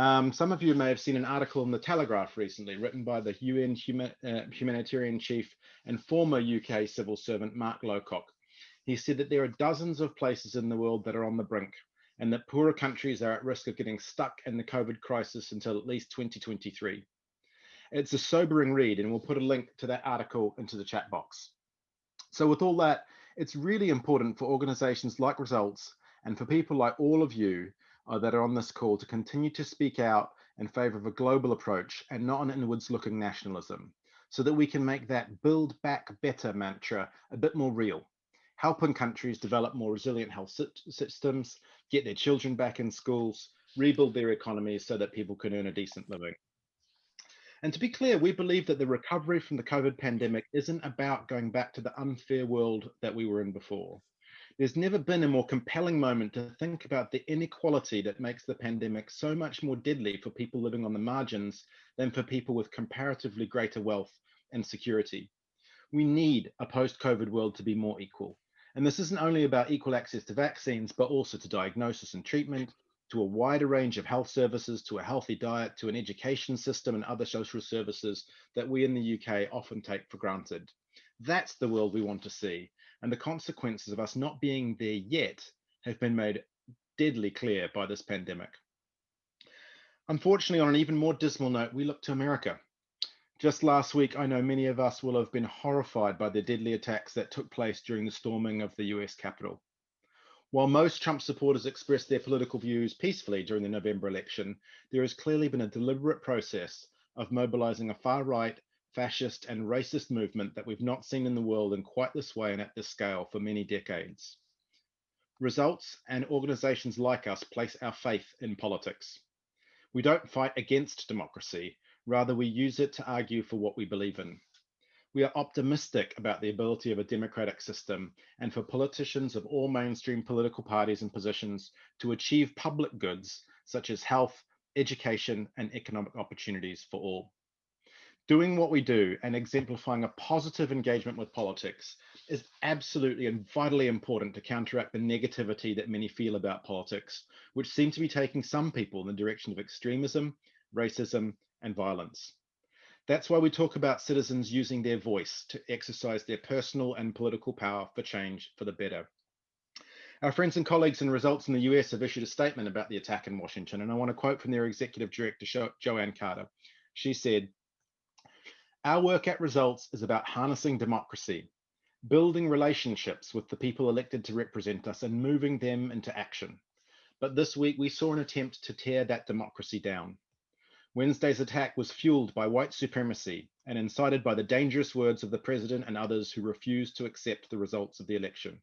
Some of you may have seen an article in the Telegraph recently written by the UN humanitarian chief and former UK civil servant Mark Lowcock. He said that there are dozens of places in the world that are on the brink and that poorer countries are at risk of getting stuck in the COVID crisis until at least 2023. It's a sobering read, and we'll put a link to that article into the chat box. So with all that, it's really important for organizations like Results and for people like all of you that are on this call to continue to speak out in favor of a global approach and not an inwards looking nationalism, so that we can make that build back better mantra a bit more real, helping countries develop more resilient health systems, get their children back in schools, rebuild their economies so that people can earn a decent living. And to be clear, we believe that the recovery from the COVID pandemic isn't about going back to the unfair world that we were in before. There's never been a more compelling moment to think about the inequality that makes the pandemic so much more deadly for people living on the margins than for people with comparatively greater wealth and security. We need a post-COVID world to be more equal. And this isn't only about equal access to vaccines, but also to diagnosis and treatment, to a wider range of health services, to a healthy diet, to an education system and other social services that we in the UK often take for granted. That's the world we want to see. And the consequences of us not being there yet have been made deadly clear by this pandemic. Unfortunately, on an even more dismal note, we look to America. Just last week, I know many of us will have been horrified by the deadly attacks that took place during the storming of the US Capitol. While most Trump supporters expressed their political views peacefully during the November election, there has clearly been a deliberate process of mobilizing a far-right, fascist, and racist movement that we've not seen in the world in quite this way and at this scale for many decades. Results and organizations like us place our faith in politics. We don't fight against democracy, rather we use it to argue for what we believe in. We are optimistic about the ability of a democratic system and for politicians of all mainstream political parties and positions to achieve public goods such as health, education, and economic opportunities for all. Doing what we do and exemplifying a positive engagement with politics is absolutely and vitally important to counteract the negativity that many feel about politics, which seem to be taking some people in the direction of extremism, racism, and violence. That's why we talk about citizens using their voice to exercise their personal and political power for change for the better. Our friends and colleagues in Results in the US have issued a statement about the attack in Washington, and I want to quote from their executive director, Joanne Carter. She said, "Our work at Results is about harnessing democracy, building relationships with the people elected to represent us and moving them into action. But this week we saw an attempt to tear that democracy down. Wednesday's attack was fueled by white supremacy and incited by the dangerous words of the president and others who refused to accept the results of the election.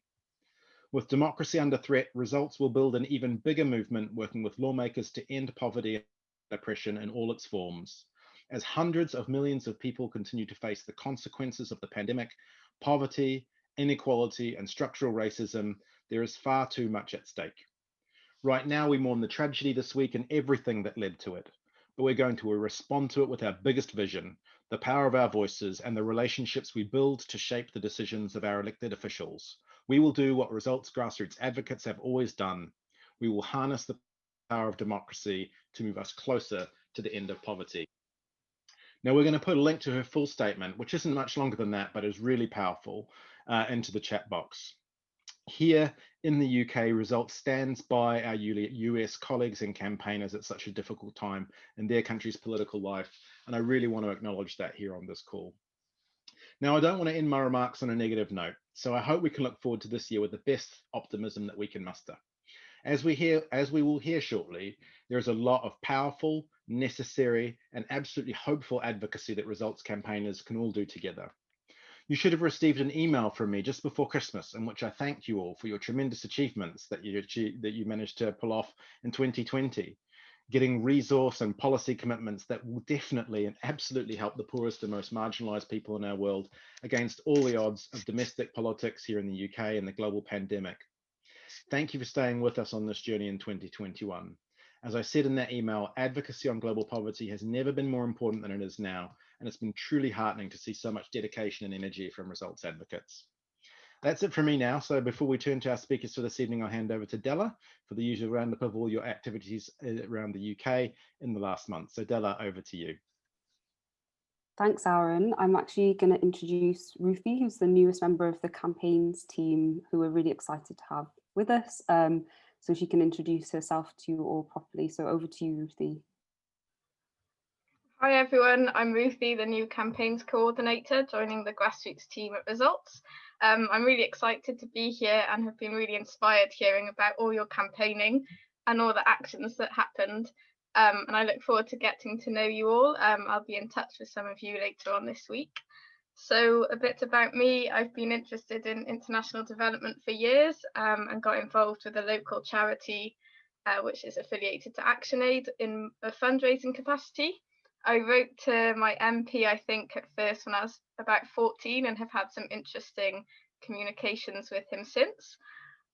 With democracy under threat, Results will build an even bigger movement working with lawmakers to end poverty and oppression in all its forms. As hundreds of millions of people continue to face the consequences of the pandemic, poverty, inequality, and structural racism, there is far too much at stake. Right now, we mourn the tragedy this week and everything that led to it. But we're going to respond to it with our biggest vision, the power of our voices and the relationships we build to shape the decisions of our elected officials. We will do what Results grassroots advocates have always done. We will harness the power of democracy to move us closer to the end of poverty." Now we're going to put a link to her full statement, which isn't much longer than that, but is really powerful, into the chat box. Here in the UK, Results stands by our US colleagues and campaigners at such a difficult time in their country's political life, and I really want to acknowledge that here on this call. Now, I don't want to end my remarks on a negative note, so I hope we can look forward to this year with the best optimism that we can muster. As we will hear shortly, there is a lot of powerful, necessary, and absolutely hopeful advocacy that Results campaigners can all do together. You should have received an email from me just before Christmas in which I thanked you all for your tremendous achievements that you managed to pull off in 2020, getting resource and policy commitments that will definitely and absolutely help the poorest and most marginalized people in our world against all the odds of domestic politics here in the UK and the global pandemic. Thank you for staying with us on this journey in 2021. As I said in that email, advocacy on global poverty has never been more important than it is now, and it's been truly heartening to see so much dedication and energy from Results advocates. That's it from me now. So before we turn to our speakers for this evening, I'll hand over to Della for the usual roundup of all your activities around the UK in the last month. So Della, over to you. Thanks, Aaron. I'm actually going to introduce Ruthie, who's the newest member of the campaigns team, who we're really excited to have with us. So she can introduce herself to you all properly. So over to you, Ruthie. Hi everyone, I'm Ruthie, the new campaigns coordinator, joining the Grassroots team at Results. I'm really excited to be here and have been really inspired hearing about all your campaigning and all the actions that happened. And I look forward to getting to know you all. I'll be in touch with some of you later on this week. So a bit about me, I've been interested in international development for years and got involved with a local charity which is affiliated to ActionAid in a fundraising capacity. I wrote to my MP, I think, at first when I was about 14 and have had some interesting communications with him since.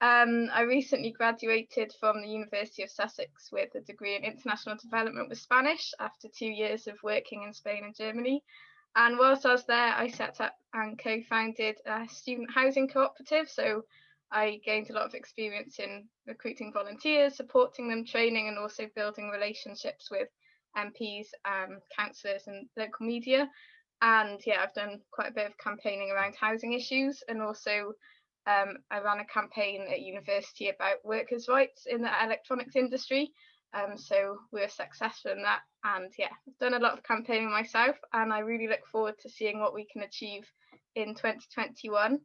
I recently graduated from the University of Sussex with a degree in international development with Spanish after 2 years of working in Spain and Germany. And whilst I was there, I set up and co-founded a student housing cooperative. So I gained a lot of experience in recruiting volunteers, supporting them, training, and also building relationships with MPs, councillors and local media. And yeah, I've done quite a bit of campaigning around housing issues, and also I ran a campaign at university about workers' rights in the electronics industry. So we were successful in that, and yeah, I've done a lot of campaigning myself, and I really look forward to seeing what we can achieve in 2021.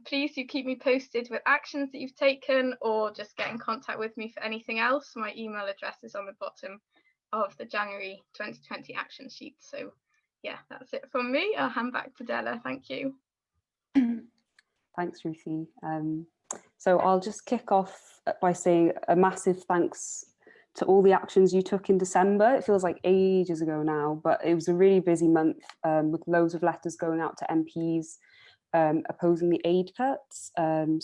Please do keep me posted with actions that you've taken, or just get in contact with me for anything else. My email address is on the bottom of the January 2020 action sheet. So yeah, that's it from me. I'll hand back to Della. Thank you. Thanks, Ruthie. So I'll just kick off by saying a massive thanks to all the actions you took in December. It feels like ages ago now, but it was a really busy month with loads of letters going out to MPs opposing the aid cuts.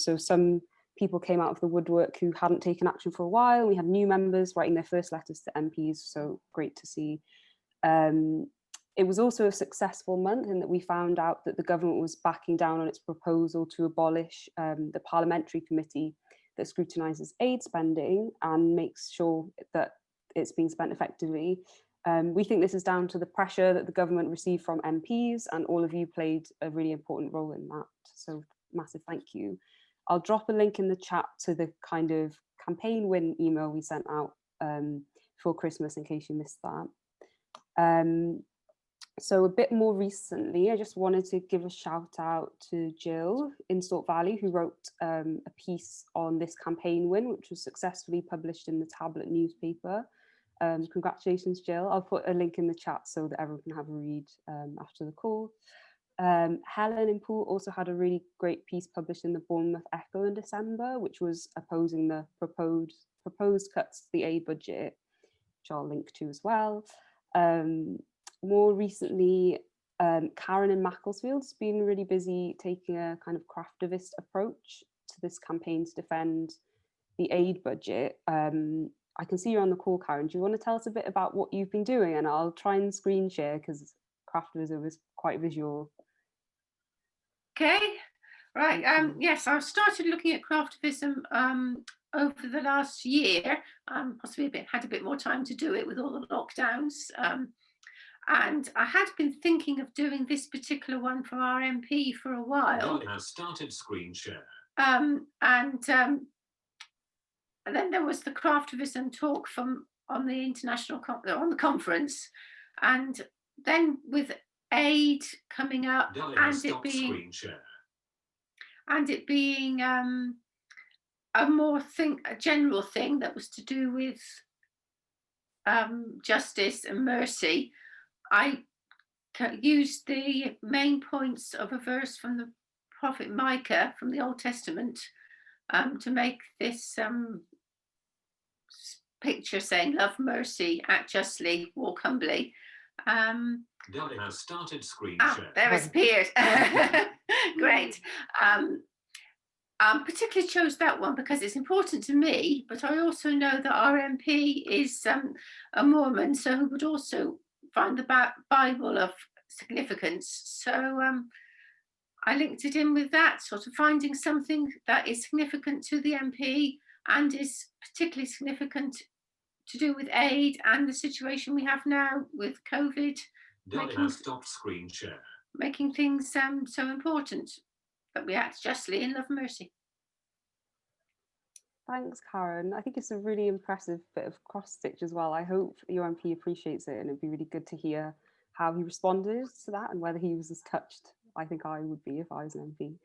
So some people came out of the woodwork who hadn't taken action for a while. We had new members writing their first letters to MPs, so great to see. It was also a successful month in that we found out that the government was backing down on its proposal to abolish the Parliamentary Committee that scrutinises aid spending and makes sure that it's being spent effectively. We think this is down to the pressure that the government received from MPs, and all of you played a really important role in that. So massive thank you. I'll drop a link in the chat to the kind of campaign win email we sent out for Christmas in case you missed that. So a bit more recently, I just wanted to give a shout out to Jill in Stork Valley, who wrote a piece on this campaign win, which was successfully published in the tablet newspaper. Congratulations, Jill. I'll put a link in the chat so that everyone can have a read after the call. Helen in Poole also had a really great piece published in the Bournemouth Echo in December, which was opposing the proposed cuts to the aid budget, which I'll link to as well. More recently, Karen in Macclesfield's been really busy taking a kind of craftivist approach to this campaign to defend the aid budget. I can see you're on the call, Karen. Do you want to tell us a bit about what you've been doing? And I'll try and screen share because craftivism is quite visual. Okay, right. Yes, I've started looking at craftivism over the last year. Possibly had a bit more time to do it with all the lockdowns. And I had been thinking of doing this particular one for our MP for a while. It has started screen share. And then there was the craftivism talk on the international on the conference, and then with aid coming up and it being a general thing that was to do with justice and mercy. I used the main points of a verse from the prophet Micah from the Old Testament to make this picture saying, love mercy, act justly, walk humbly. It has started screen share. There it appeared. Great. Particularly chose that one because it's important to me, but I also know that our MP is a Mormon, so who would also find the Bible of significance. So I linked it in with that, sort of finding something that is significant to the MP and is particularly significant to do with aid and the situation we have now with COVID, Dolly has stopped screen share. making things so important that we act justly in love and mercy. Thanks, Karen. I think it's a really impressive bit of cross-stitch as well. I hope your MP appreciates it, and it'd be really good to hear how he responded to that and whether he was as touched. I think I would be if I was an MP.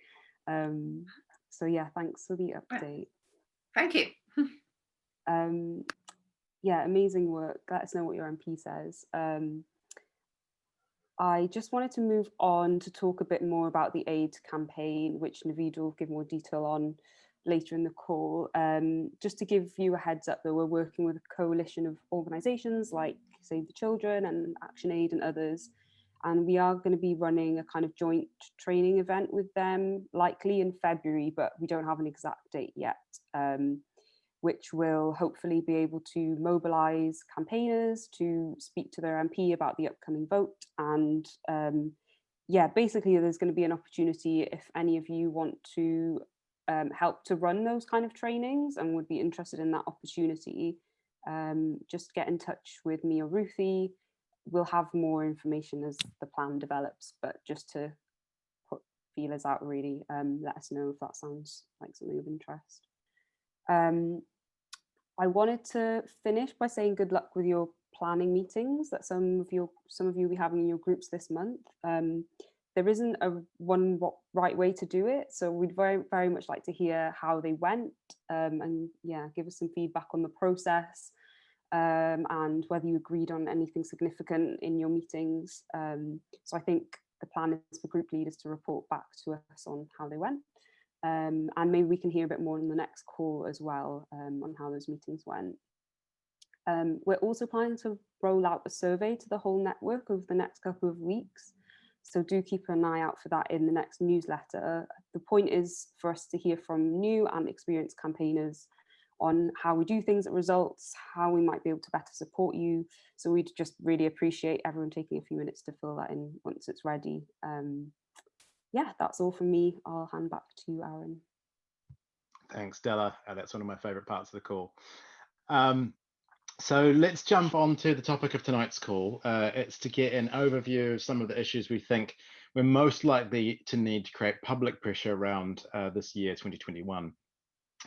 So yeah, thanks for the update. Thank you. Yeah, amazing work. Let us know what your MP says. I just wanted to move on to talk a bit more about the aid campaign, which Naveed will give more detail on later in the call. Just to give you a heads up, though, we're working with a coalition of organisations like Save the Children and Action Aid and others, and we are going to be running a kind of joint training event with them, likely in February, but we don't have an exact date yet, which will hopefully be able to mobilise campaigners to speak to their MP about the upcoming vote. And yeah, basically there's going to be an opportunity if any of you want to help to run those kind of trainings and would be interested in that opportunity, just get in touch with me or Ruthie. We'll have more information as the plan develops, but just to put feelers out really, let us know if that sounds like something of interest. I wanted to finish by saying good luck with your planning meetings that some of you will be having in your groups this month. There isn't a one right way to do it, so we'd very much like to hear how they went, and yeah, give us some feedback on the process, and whether you agreed on anything significant in your meetings. So I think the plan is for group leaders to report back to us on how they went. And maybe we can hear a bit more in the next call as well, on how those meetings went. We're also planning to roll out a survey to the whole network over the next couple of weeks. So do keep an eye out for that in the next newsletter. The point is for us to hear from new and experienced campaigners on how we do things at Results, how we might be able to better support you. So we'd just really appreciate everyone taking a few minutes to fill that in once it's ready. Yeah, that's all from me. I'll hand back to you, Aaron. Thanks, Della. That's one of my favourite parts of the call. So let's jump on to the topic of tonight's call. It's to get an overview of some of the issues we think we're most likely to need to create public pressure around this year, 2021.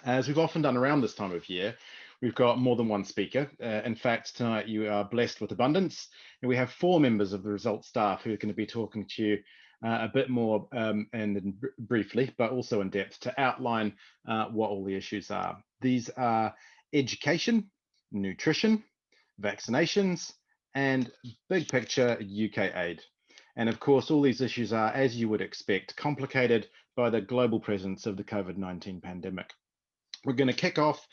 As we've often done around this time of year, we've got more than one speaker. In fact, tonight you are blessed with abundance, and we have 4 members of the Results staff who are going to be talking to you a bit more and briefly, but also in depth, to outline what all the issues are. These are education, nutrition, vaccinations, and big picture UK aid. And of course, all these issues are, as you would expect, complicated by the global presence of the COVID-19 pandemic. We're going to kick off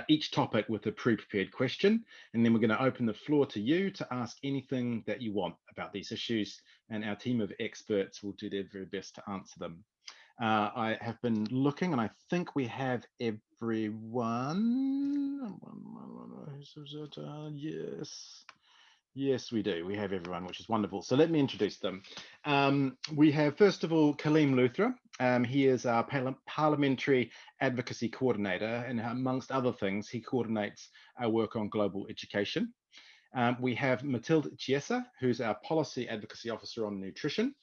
each topic with a pre-prepared question, and then we're going to open the floor to you to ask anything that you want about these issues, and our team of experts will do their very best to answer them. I have been looking, and I think we have everyone. Yes, we do. We have everyone, which is wonderful. So let me introduce them. We have, first of all, Kaleem Luthra. He is our Parliamentary Advocacy Coordinator, and amongst other things, he coordinates our work on global education. We have Mathilde Chiesa, who's our Policy Advocacy Officer on nutrition.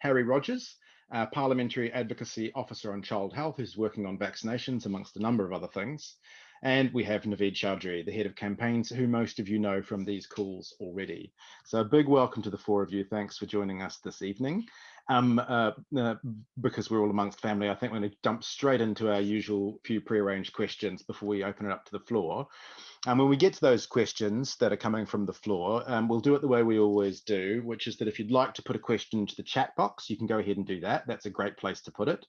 Harry Rogers, our Parliamentary Advocacy Officer on child health, who's working on vaccinations, amongst a number of other things. And we have Naveed Chaudhri, the head of campaigns, who most of you know from these calls already. So a big welcome to the 4 of you. Thanks for joining us this evening. Because we're all amongst family, I think we're going to jump straight into our usual few prearranged questions before we open it up to the floor. And when we get to those questions that are coming from the floor, we'll do it the way we always do, which is that if you'd like to put a question into the chat box, you can go ahead and do that. That's a great place to put it.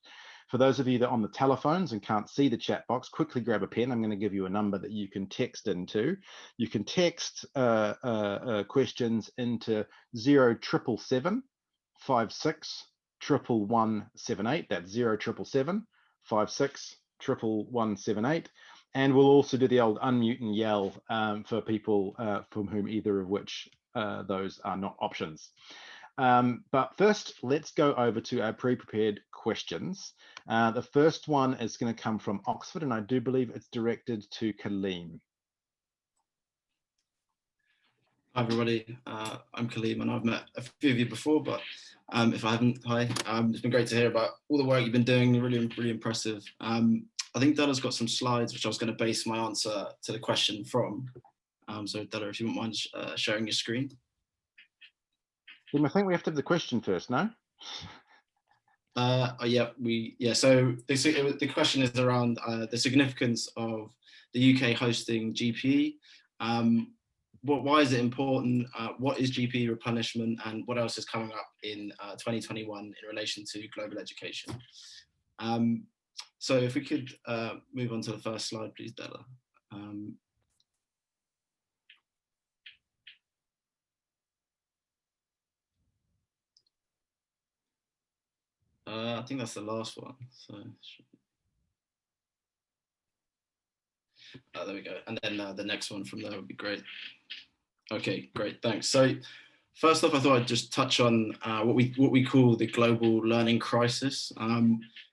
For those of you that are on the telephones and can't see the chat box, quickly grab a pen. I'm going to give you a number that you can text into. You can text questions into 0777 56 11178. That's 0777 56 11178. And we'll also do the old unmute and yell for people from whom either of which those are not options. But first, let's go over to our pre-prepared questions. The first one is going to come from Oxford, and I do believe it's directed to Kaleem. Hi everybody, I'm Kaleem and I've met a few of you before, but if I haven't, hi. It's been great to hear about all the work you've been doing, really impressive. I think Della's got some slides which I was going to base my answer to the question from. So Della, if you wouldn't mind sharing your screen. I think we have to have the question first, no? Yeah. So the question is around the significance of the UK hosting GPE. Why is it important? What is GPE replenishment, and what else is coming up in 2021 in relation to global education? So if we could move on to the first slide, please, Della. I think that's the last one. So there we go. And then the next one from there would be great. Okay, great, thanks. So first off, I thought I'd just touch on what we call the global learning crisis,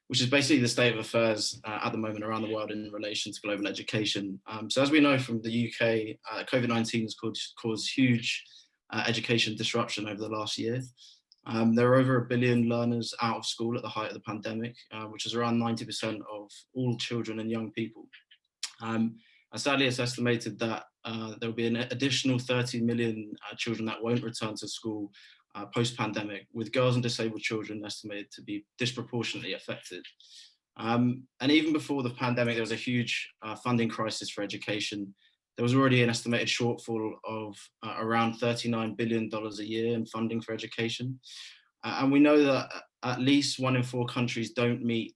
which is basically the state of affairs at the moment around the world in relation to global education. So as we know from the UK, COVID-19 has caused huge education disruption over the last year. There are over 1 billion learners out of school at the height of the pandemic, which is around 90% of all children and young people. And sadly, it's estimated that there will be an additional 30 million children that won't return to school post-pandemic, with girls and disabled children estimated to be disproportionately affected. And even before the pandemic, there was a huge funding crisis for education. There was already an estimated shortfall of around $39 billion a year in funding for education. And we know that at least 1 in 4 countries don't meet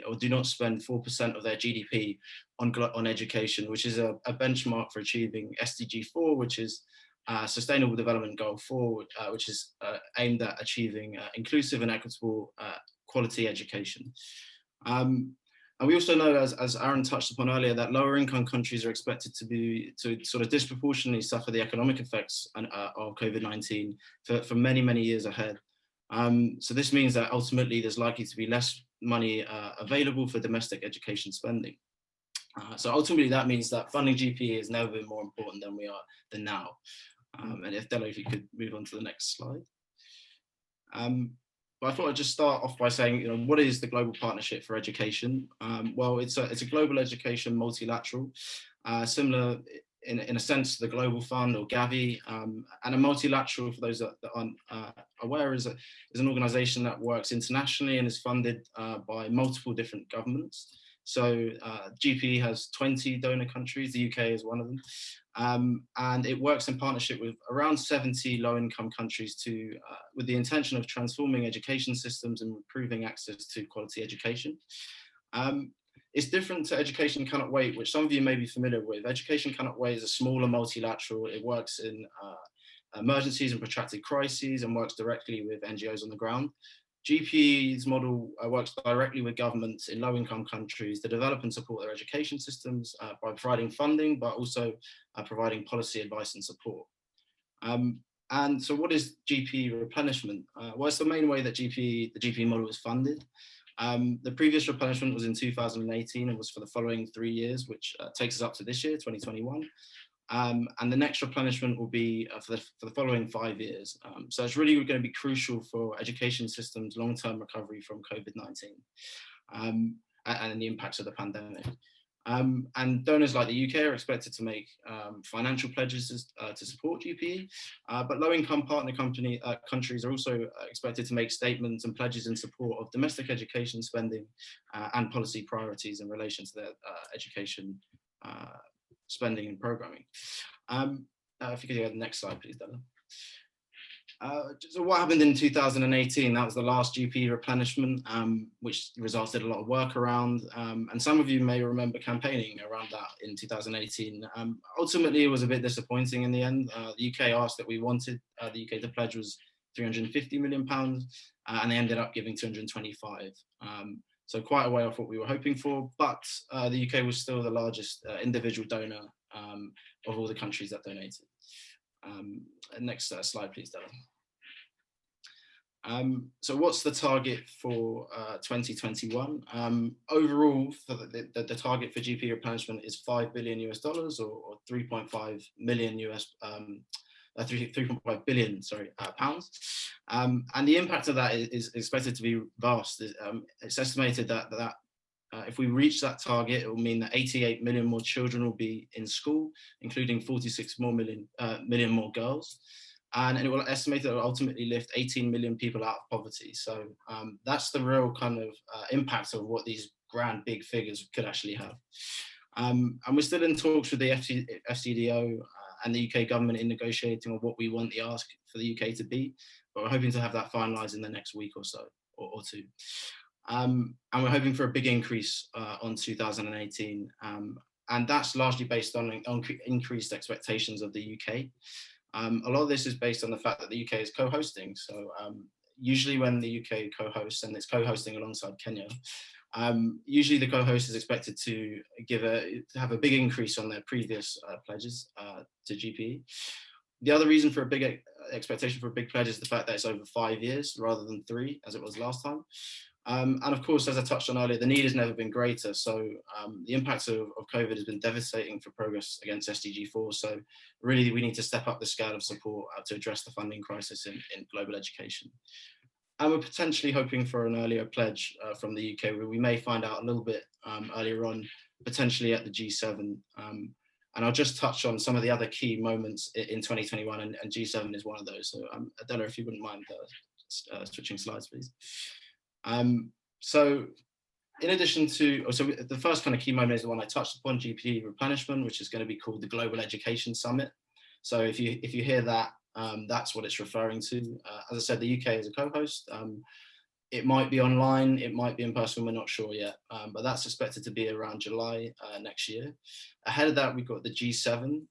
or do not spend 4% of their GDP on education, which is a benchmark for achieving SDG 4, which is Sustainable Development Goal 4, which is aimed at achieving inclusive and equitable quality education. And we also know, as Aaron touched upon earlier, that lower income countries are expected to sort of disproportionately suffer the economic effects of COVID-19 for many years ahead. So this means that ultimately there's likely to be less money available for domestic education spending. So ultimately that means that funding GPE has never been more important than now. And if Della, if you could move on to the next slide. But I thought I'd just start off by saying, what is the Global Partnership for Education? Well, it's a global education multilateral, similar in a sense to the Global Fund or Gavi, and a multilateral, for those that aren't aware, is an organization that works internationally and is funded by multiple different governments. So GPE has 20 donor countries, the UK is one of them, and it works in partnership with around 70 low-income countries with the intention of transforming education systems and improving access to quality education. It's different to Education Cannot Wait, which some of you may be familiar with. Education Cannot Wait is a smaller multilateral. It works in emergencies and protracted crises and works directly with NGOs on the ground. GPE's model works directly with governments in low-income countries to develop and support their education systems by providing funding, but also providing policy advice and support. And so what is GPE replenishment? Well, it's the main way that the GPE model is funded. The previous replenishment was in 2018 and was for the following 3 years, which takes us up to this year, 2021. And the next replenishment will be for the following 5 years. So it's really going to be crucial for education systems' long-term recovery from COVID-19 and the impacts of the pandemic. And donors like the UK are expected to make financial pledges to support GPE, but low-income partner countries are also expected to make statements and pledges in support of domestic education spending and policy priorities in relation to their education spending and programming. If you could go to the next slide, please, Della. So what happened in 2018? That was the last GPE replenishment, which resulted in a lot of work around, and some of you may remember campaigning around that in 2018. Ultimately, it was a bit disappointing in the end. The UK asked that we wanted the UK to pledge was £350 million, and they ended up giving 225. So quite a way off what we were hoping for, but the UK was still the largest individual donor of all the countries that donated. Next slide, please, Della. So what's the target for 2021? Overall, for the target for GP replenishment is $5 billion or 3.5 million £3.5 billion, pounds. And the impact of that is expected to be vast. It's estimated that if we reach that target, it will mean that 88 million more children will be in school, including 46 million more girls. And it will estimate that it will ultimately lift 18 million people out of poverty. So that's the real kind of impact of what these grand big figures could actually have. And we're still in talks with the FCDO and the UK government in negotiating on what we want the ask for the UK to be, but we're hoping to have that finalised in the next week or so, or two. And we're hoping for a big increase on 2018. And that's largely based on increased expectations of the UK. A lot of this is based on the fact that the UK is co-hosting. So usually when the UK co-hosts, and it's co-hosting alongside Kenya, usually the co-host is expected to have a big increase on their previous pledges to GPE. The other reason for a big expectation for a big pledge is the fact that it's over 5 years rather than 3, as it was last time. And of course, as I touched on earlier, the need has never been greater. So the impact of COVID has been devastating for progress against SDG 4. So really, we need to step up the scale of support to address the funding crisis in global education. And we're potentially hoping for an earlier pledge from the UK, where we may find out a little bit earlier on, potentially at the G7. And I'll just touch on some of the other key moments in 2021, and G7 is one of those. So Adela, if you wouldn't mind switching slides, please. So in addition to, so the first kind of key moment is the one I touched upon, GP replenishment, which is going to be called the Global Education Summit. So if you hear that, that's what it's referring to. As I said, the UK is a co-host. It might be online, it might be in person, we're not sure yet, but that's expected to be around July next year. Ahead of that, we've got the G7,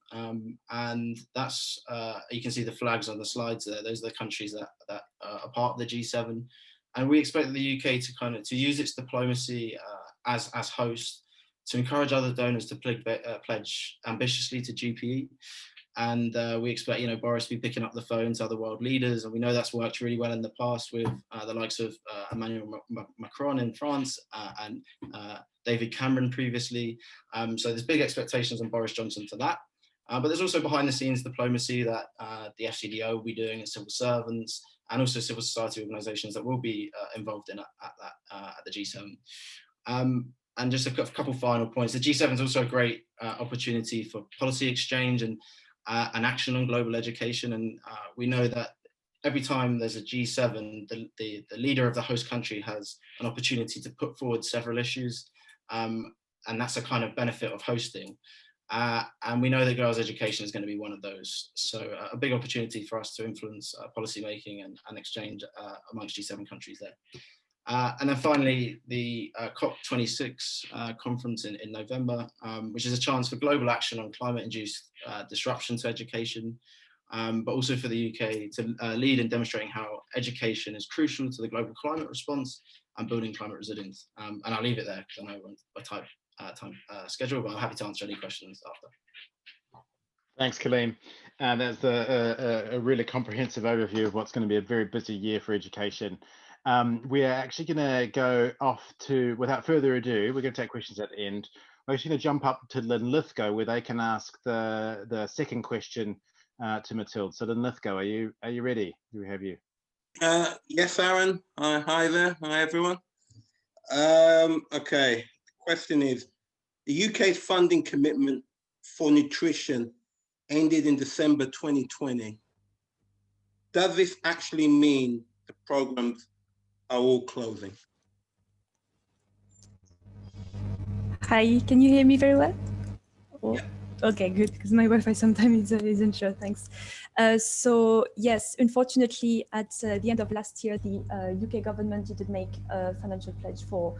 and that's, you can see the flags on the slides there. Those are the countries that are part of the G7. And we expect the UK to use its diplomacy as host to encourage other donors to pledge ambitiously to GPE. And we expect, Boris to be picking up the phone to other world leaders. And we know that's worked really well in the past with the likes of Emmanuel Macron in France and David Cameron previously. So there's big expectations on Boris Johnson for that. But there's also behind the scenes diplomacy that the FCDO will be doing, and civil servants, and also civil society organisations that will be involved in at the G7. And just a couple final points. The G7 is also a great opportunity for policy exchange and action on global education. And we know that every time there's a G7, the leader of the host country has an opportunity to put forward several issues. And that's a kind of benefit of hosting. And we know that girls' education is going to be one of those. So a big opportunity for us to influence policy making and exchange amongst G7 countries there. And then finally, the COP26 conference in November, which is a chance for global action on climate-induced disruption to education, but also for the UK to lead in demonstrating how education is crucial to the global climate response and building climate resilience. And I'll leave it there because I know we're on a tight time schedule, but I'm happy to answer any questions after. Thanks, Kaleem. And that's a really comprehensive overview of what's going to be a very busy year for education. We are actually going to go off to, without further ado, we're going to take questions at the end. We're actually going to jump up to Linlithgow, where they can ask the second question to Mathilde. So Linlithgow, are you ready? Do we have you? Yes, Aaron. Hi there. Hi, everyone. Okay. Question is, the UK's funding commitment for nutrition ended in December 2020. Does this actually mean the programs are all closing? Hi, can you hear me very well? Yeah. Okay, good, because my Wi-Fi sometimes isn't sure, thanks. So yes, unfortunately, at the end of last year, the UK government didn't make a financial pledge for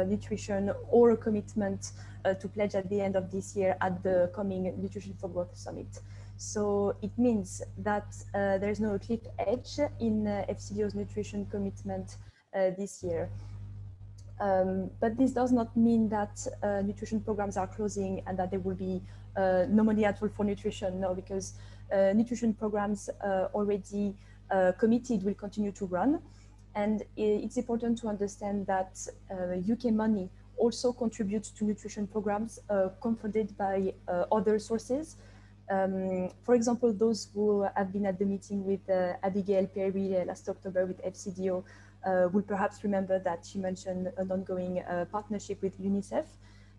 nutrition or a commitment to pledge at the end of this year at the coming Nutrition for Growth Summit. So it means that there is no cliff edge in FCDO's nutrition commitment this year. But this does not mean that nutrition programs are closing and that there will be no money at all for nutrition. No, because nutrition programs already committed will continue to run. And it's important to understand that UK money also contributes to nutrition programs funded by other sources. For example, those who have been at the meeting with Abigail Perry last October with FCDO will perhaps remember that she mentioned an ongoing partnership with UNICEF.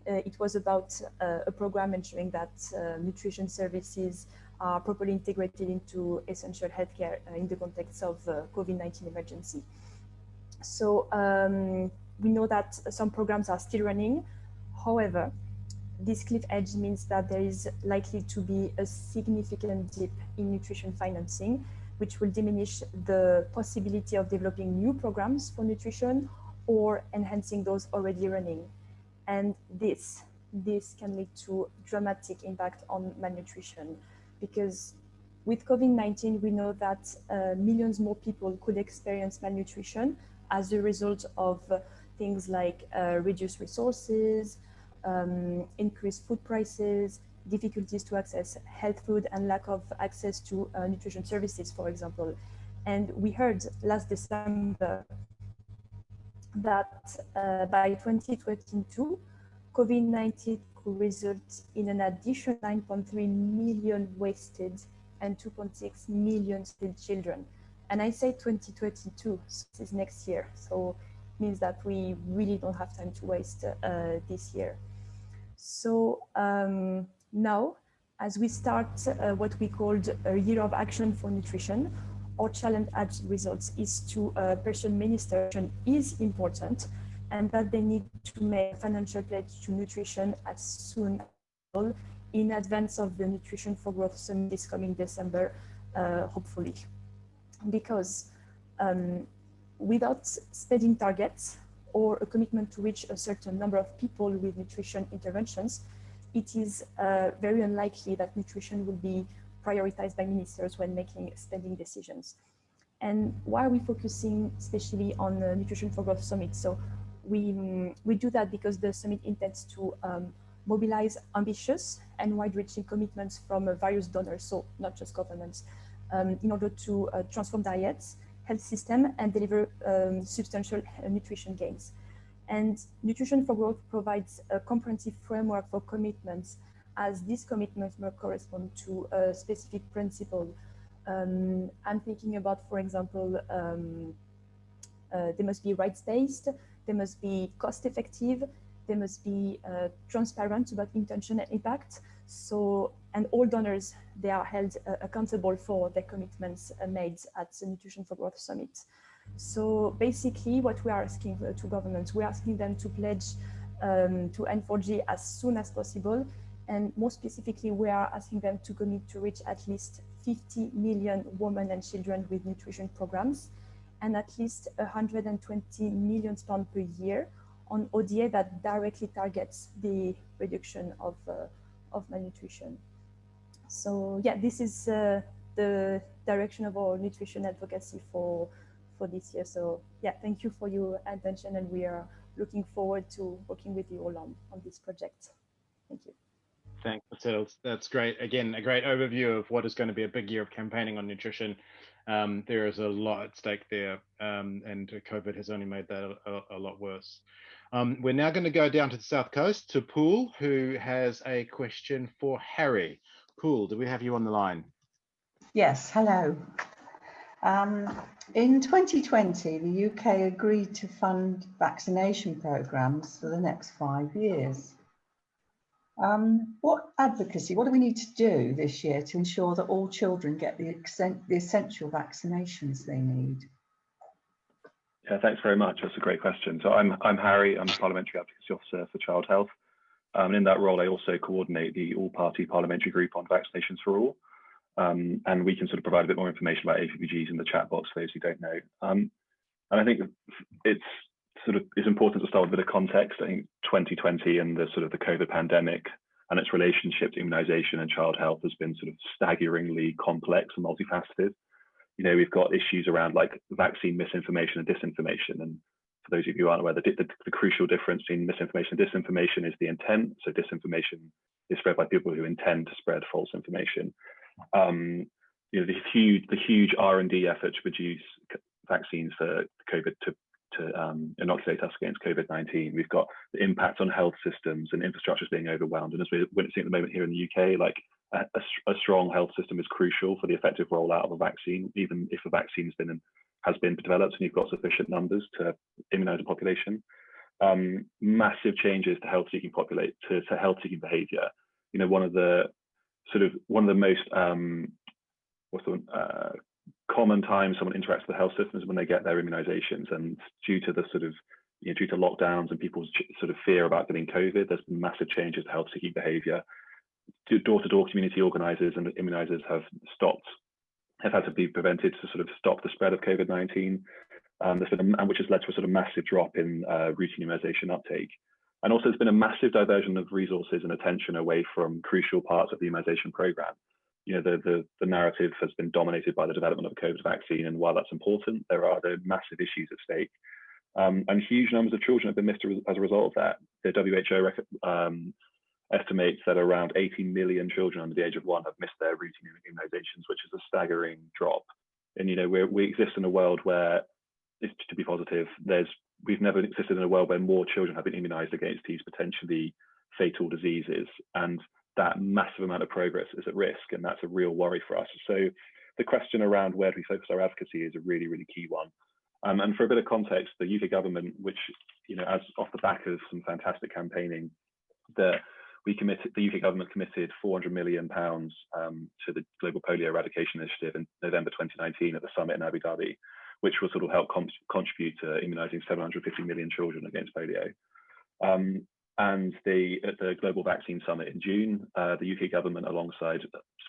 It was about a program ensuring that nutrition services are properly integrated into essential healthcare in the context of COVID-19 emergency. So we know that some programs are still running. However, this cliff edge means that there is likely to be a significant dip in nutrition financing, which will diminish the possibility of developing new programs for nutrition or enhancing those already running. And this can lead to dramatic impact on malnutrition, because with COVID-19, we know that millions more people could experience malnutrition as a result of things like reduced resources, increased food prices, difficulties to access health food, and lack of access to nutrition services, for example. And we heard last December that by 2022, COVID-19 could result in an additional 9.3 million wasted and 2.6 million still children. And I say 2022, so this is next year. So it means that we really don't have time to waste this year. So now, as we start what we called a year of action for nutrition, our challenge as results is to person ministration is important, and that they need to make a financial pledge to nutrition as soon as possible in advance of the Nutrition for Growth Summit this coming December, hopefully. Because without spending targets or a commitment to reach a certain number of people with nutrition interventions, it is very unlikely that nutrition will be prioritized by ministers when making spending decisions. And why are we focusing especially on the Nutrition for Growth Summit? So we do that because the summit intends to mobilize ambitious and wide-reaching commitments from various donors, so not just governments, in order to transform diets, health system, and deliver substantial nutrition gains. And Nutrition for Growth provides a comprehensive framework for commitments, as these commitments will correspond to a specific principle. I'm thinking about, for example, they must be rights-based, they must be cost-effective, they must be transparent about intention and impact. So, and all donors, they are held accountable for their commitments made at the Nutrition for Growth Summit. So basically what we are asking to governments, we're asking them to pledge to N4G as soon as possible. And more specifically, we are asking them to commit to reach at least 50 million women and children with nutrition programs, and at least 120 million pounds per year on ODA that directly targets the reduction of malnutrition. So yeah, this is the direction of our nutrition advocacy for this year. So yeah, thank you for your attention, and we are looking forward to working with you all on this project. Thank you. Thanks, Mathilde. That's great. Again, a great overview of what is going to be a big year of campaigning on nutrition. There is a lot at stake there, and COVID has only made that a lot worse. We're now going to go down to the South Coast to Pool, who has a question for Harry. Pool, do we have you on the line? Yes, hello. In 2020, the UK agreed to fund vaccination programmes for the next 5 years. What do we need to do this year to ensure that all children get the essential vaccinations they need? Yeah, thanks very much. That's a great question. So I'm Harry. I'm Parliamentary Advocacy Officer for Child Health. In that role, I also coordinate the all-party parliamentary group on vaccinations for all. And we can sort of provide a bit more information about APPGs in the chat box for those who don't know. And I think it's important to start with a bit of context. I think 2020 and the COVID pandemic and its relationship to immunisation and child health has been sort of staggeringly complex and multifaceted. You know, we've got issues around like vaccine misinformation and disinformation. And for those of you who aren't aware, the crucial difference between misinformation and disinformation is the intent. So disinformation is spread by people who intend to spread false information. You know, the huge R&D effort to produce vaccines for COVID to inoculate us against COVID-19. We've got the impact on health systems and infrastructures being overwhelmed. And as we're witnessing at the moment here in the UK, like a strong health system is crucial for the effective rollout of a vaccine, even if a vaccine has been developed and you've got sufficient numbers to immunize the population. Massive changes to health-seeking health-seeking behaviour. You know, one of the most common times someone interacts with the health system is when they get their immunizations, and due to the due to lockdowns and people's sort of fear about getting COVID, there's been massive changes to health-seeking behaviour. Door-to-door community organisers and immunisers have had to be prevented to sort of stop the spread of COVID-19, which has led to a sort of massive drop in routine immunisation uptake. And also there's been a massive diversion of resources and attention away from crucial parts of the immunisation programme. You know, the narrative has been dominated by the development of a COVID vaccine, and while that's important, there are other massive issues at stake. And huge numbers of children have been missed as a result of that. The WHO estimates that around 18 million children under the age of 1 have missed their routine immunizations, which is a staggering drop. And, you know, we exist in a world where, to be positive, we've never existed in a world where more children have been immunized against these potentially fatal diseases. And that massive amount of progress is at risk, and that's a real worry for us. So the question around where do we focus our advocacy is a really, really key one. And for a bit of context, the UK government, which, you know, as off the back of some fantastic campaigning, the UK government committed £400 million to the Global Polio Eradication Initiative in November 2019 at the summit in Abu Dhabi, which will sort of help contribute to immunising 750 million children against polio. And at the Global Vaccine Summit in June, the UK government, alongside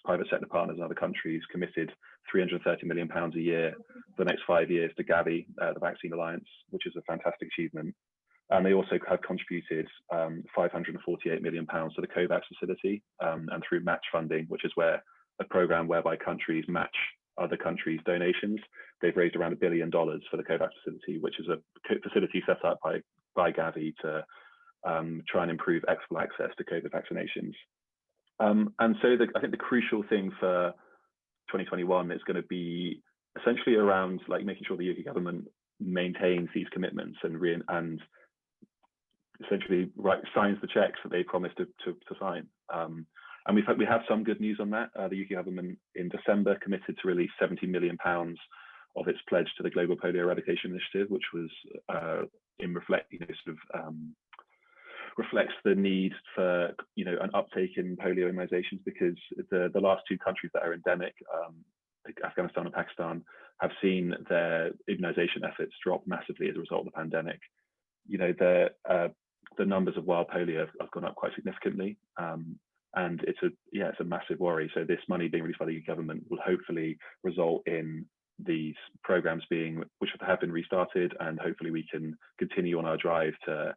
private sector partners and other countries, committed £330 million a year for the next 5 years to Gavi, the Vaccine Alliance, which is a fantastic achievement. And they also have contributed £548 million to the COVAX facility, and through match funding, which is where a program whereby countries match other countries' donations. They've raised around $1 billion for the COVAX facility, which is a facility set up by Gavi to try and improve equitable access to COVID vaccinations. And so I think the crucial thing for 2021 is going to be essentially around like making sure the UK government maintains these commitments and essentially signs the checks that they promised to sign. And we have some good news on that. The UK government in December committed to release £70 million of its pledge to the Global Polio Eradication Initiative, which was reflects the need for an uptake in polio immunizations, because the last two countries that are endemic, Afghanistan and Pakistan, have seen their immunization efforts drop massively as a result of the pandemic. The numbers of wild polio have gone up quite significantly, and it's a massive worry. So this money being released by the UK government will hopefully result in these programs which have been restarted, and hopefully we can continue on our drive to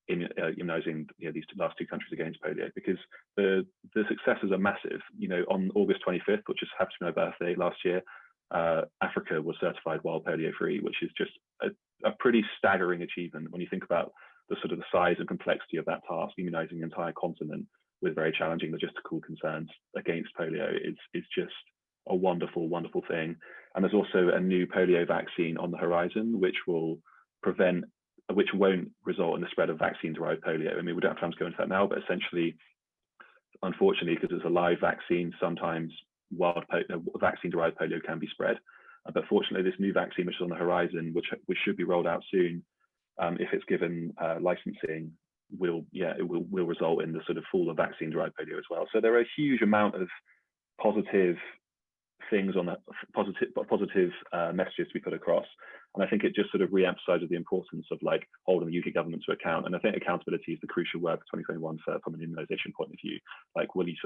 immunizing these last two countries against polio, because the successes are massive. On August 25th, which just happened to be my birthday last year, Africa was certified wild polio free, which is just a pretty staggering achievement when you think about the size and complexity of that task. Immunizing an entire continent with very challenging logistical concerns against polio is just a wonderful, wonderful thing. And there's also a new polio vaccine on the horizon, which won't result in the spread of vaccine-derived polio. I mean, we don't have time to go into that now, but essentially, unfortunately, because it's a live vaccine, sometimes vaccine-derived polio can be spread. But fortunately, this new vaccine, which is on the horizon, which should be rolled out soon, if it's given licensing, will result in the fall of vaccine-derived polio as well. So there are a huge amount of positive things on that, positive messages to be put across. And I think it just re-emphasizes the importance of holding the UK government to account. And I think accountability is the crucial word for 2021 from an immunisation point of view. Will you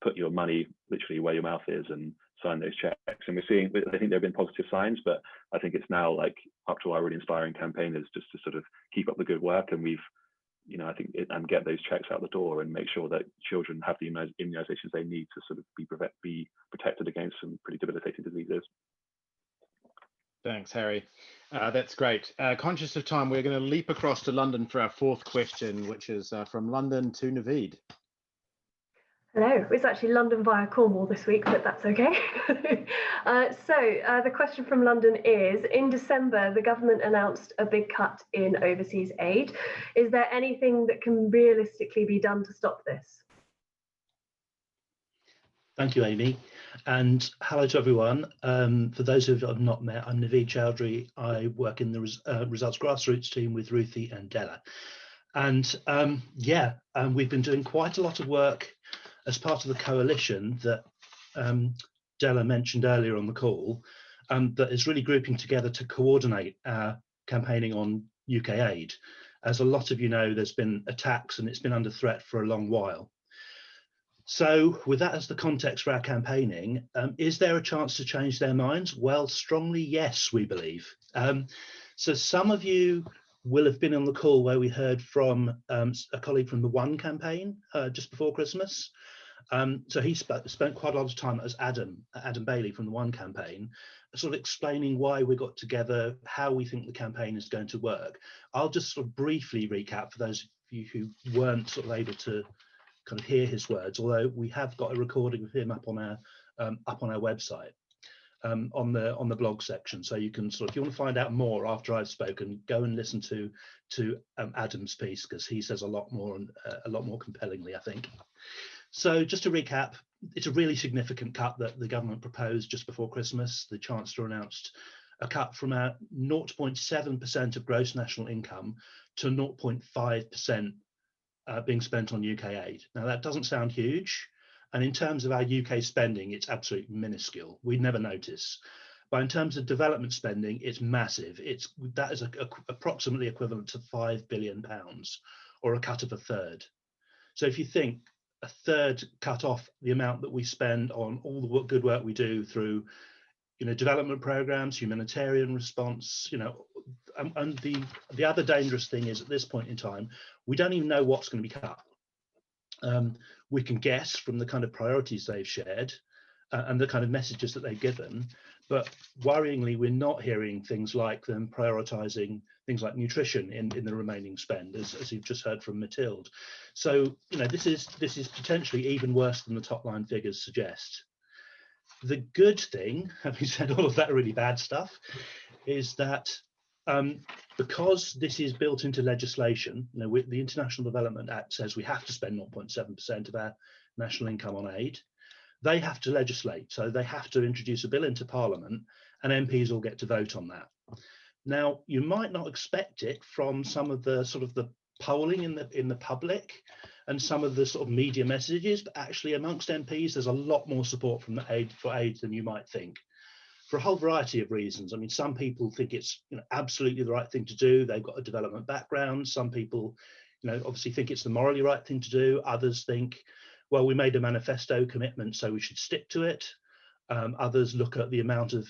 put your money literally where your mouth is and sign those checks? And I think there have been positive signs, but I think it's now up to our really inspiring campaigners just to keep up the good work, and and get those checks out the door and make sure that children have the immunizations they need to be protected against some pretty debilitating diseases. Thanks, Harry. That's great. Conscious of time, we're going to leap across to London for our fourth question, which is from London to Naveed. Hello, it's actually London via Cornwall this week, but that's okay. The question from London is, in December, the government announced a big cut in overseas aid. Is there anything that can realistically be done to stop this? Thank you, Amy. And hello to everyone. For those who have not met, I'm Naveed Chaudhri. I work in the Results Grassroots team with Ruthie and Della. And we've been doing quite a lot of work as part of the coalition that Della mentioned earlier on the call, that is really grouping together to coordinate our campaigning on UK aid. As a lot of you know, there's been attacks and it's been under threat for a long while. So with that as the context for our campaigning, is there a chance to change their minds? Well, strongly yes, we believe. So some of you will have been on the call where we heard from a colleague from the One campaign just before Christmas. So he spent quite a lot of time as Adam Bailey from the One campaign, sort of explaining why we got together, how we think the campaign is going to work. I'll just sort of briefly recap for those of you who weren't sort of able to kind of hear his words, although we have got a recording of him up on our website. On the blog section, so you can sort of, if you want to find out more after I've spoken, go and listen to Adam's piece, because he says a lot more and a lot more compellingly, I think. So just to recap, it's a really significant cut that the government proposed just before Christmas. The Chancellor announced a cut from our 0.7% of gross national income to 0.5% being spent on UK aid. Now that doesn't sound huge. And in terms of our UK spending, it's absolutely minuscule. We'd never notice. But in terms of development spending, it's massive. That is approximately equivalent to £5 billion, or a cut of a third. So if you think a third cut off the amount that we spend on all the good work we do through, development programs, humanitarian response, and the other dangerous thing is at this point in time, we don't even know what's going to be cut. We can guess from the kind of priorities they've shared and the kind of messages that they've given, but worryingly, we're not hearing things like them prioritising things like nutrition in the remaining spend, as you've just heard from Mathilde. So, this is potentially even worse than the top line figures suggest. The good thing, having said all of that really bad stuff, is that because this is built into legislation, the International Development Act says we have to spend 0.7% of our national income on aid. They have to legislate, so they have to introduce a bill into Parliament, and MPs will get to vote on that. Now, you might not expect it from some of the sort of the polling in the public and some of the sort of media messages, but actually amongst MPs, there's a lot more support from for aid than you might think, for a whole variety of reasons. I mean, some people think it's absolutely the right thing to do. They've got a development background. Some people, obviously think it's the morally right thing to do. Others think, well, we made a manifesto commitment, so we should stick to it. Others look at the amount of